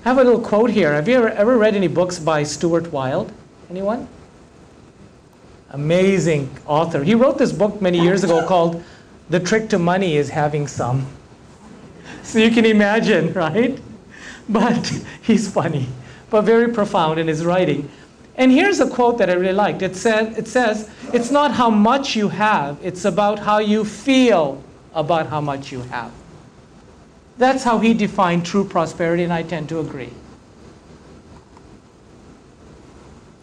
I have a little quote here. Have you ever read any books by Stuart Wilde? Anyone? Amazing author. He wrote this book many years ago called The Trick to Money is Having Some. So you can imagine, right? But he's funny, but very profound in his writing. And here's a quote that I really liked. It says, it's not how much you have, it's about how you feel about how much you have. That's how he defined true prosperity, and I tend to agree.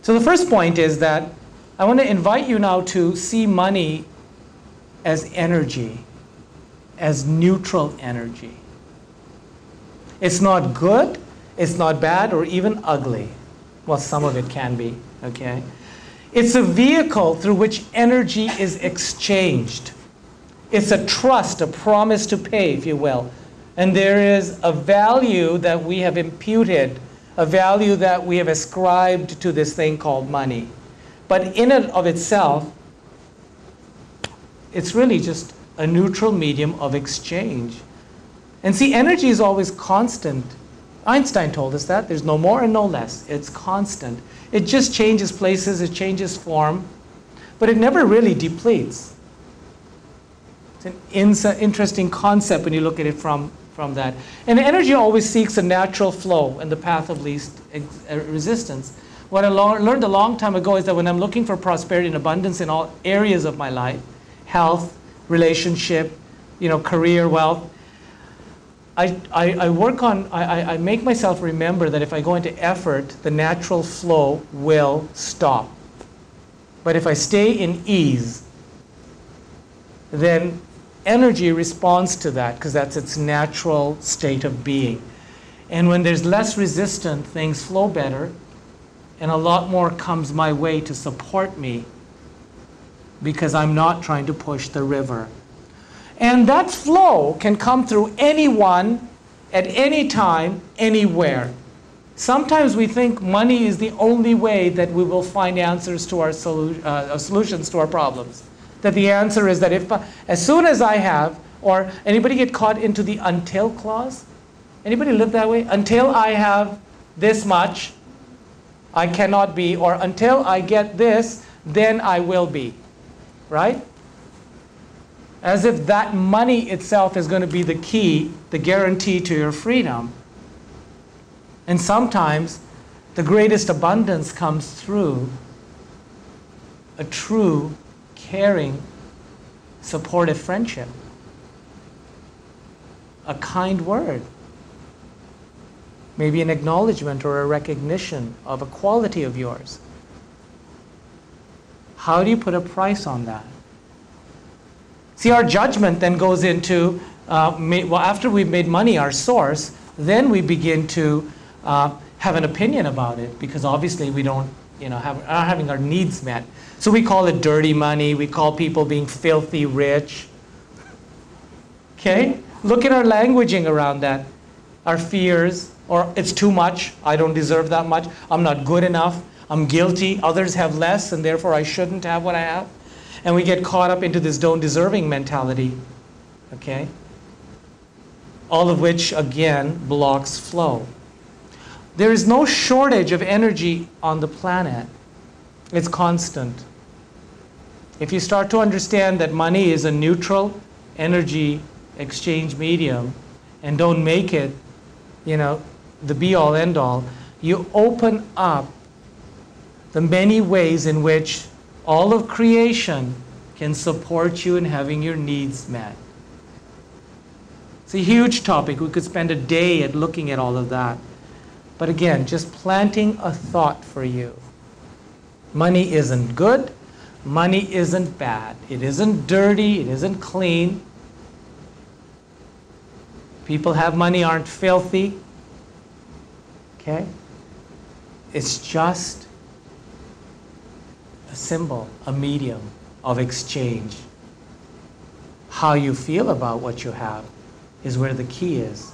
So the first point is that I want to invite you now to see money as energy, as neutral energy. It's not good, it's not bad, or even ugly. Well, some of it can be, okay? It's a vehicle through which energy is exchanged. It's a trust, a promise to pay, if you will. And there is a value that we have imputed, a value that we have ascribed to this thing called money. But in and of itself, it's really just a neutral medium of exchange. And see, energy is always constant. Einstein told us that. There's no more and no less. It's constant. It just changes places, it changes form, but it never really depletes. It's an interesting concept when you look at it from that. And energy always seeks a natural flow and the path of least resistance. What I learned a long time ago is that when I'm looking for prosperity and abundance in all areas of my life, health, relationship, career, wealth, I make myself remember that if I go into effort, the natural flow will stop. But if I stay in ease, then energy responds to that because that's its natural state of being. And when there's less resistance, things flow better, and a lot more comes my way to support me because I'm not trying to push the river. And that flow can come through anyone, at any time, anywhere. Sometimes we think money is the only way that we will find answers to our solutions to our problems. That the answer is that as soon as I have, or anybody get caught into the until clause? Anybody live that way? Until I have this much, I cannot be, or until I get this, then I will be, right? As if that money itself is going to be the key, the guarantee to your freedom. And sometimes the greatest abundance comes through a true, caring, supportive friendship. A kind word. Maybe an acknowledgement or a recognition of a quality of yours. How do you put a price on that? See, our judgment then goes into, after we've made money our source, then we begin to have an opinion about it, because obviously we don't, are having our needs met. So we call it dirty money. We call people being filthy rich. Okay? Look at our languaging around that. Our fears, or it's too much. I don't deserve that much. I'm not good enough. I'm guilty. Others have less, and therefore I shouldn't have what I have. And we get caught up into this don't deserving mentality. Okay? All of which, again, blocks flow. There is no shortage of energy on the planet. It's constant. If you start to understand that money is a neutral energy exchange medium and don't make it, the be-all, end-all, you open up the many ways in which all of creation can support you in having your needs met. It's a huge topic. We could spend a day at looking at all of that. But again, just planting a thought for you. Money isn't good. Money isn't bad. It isn't dirty. It isn't clean. People have money aren't filthy. Okay? It's just a symbol, a medium of exchange. How you feel about what you have is where the key is.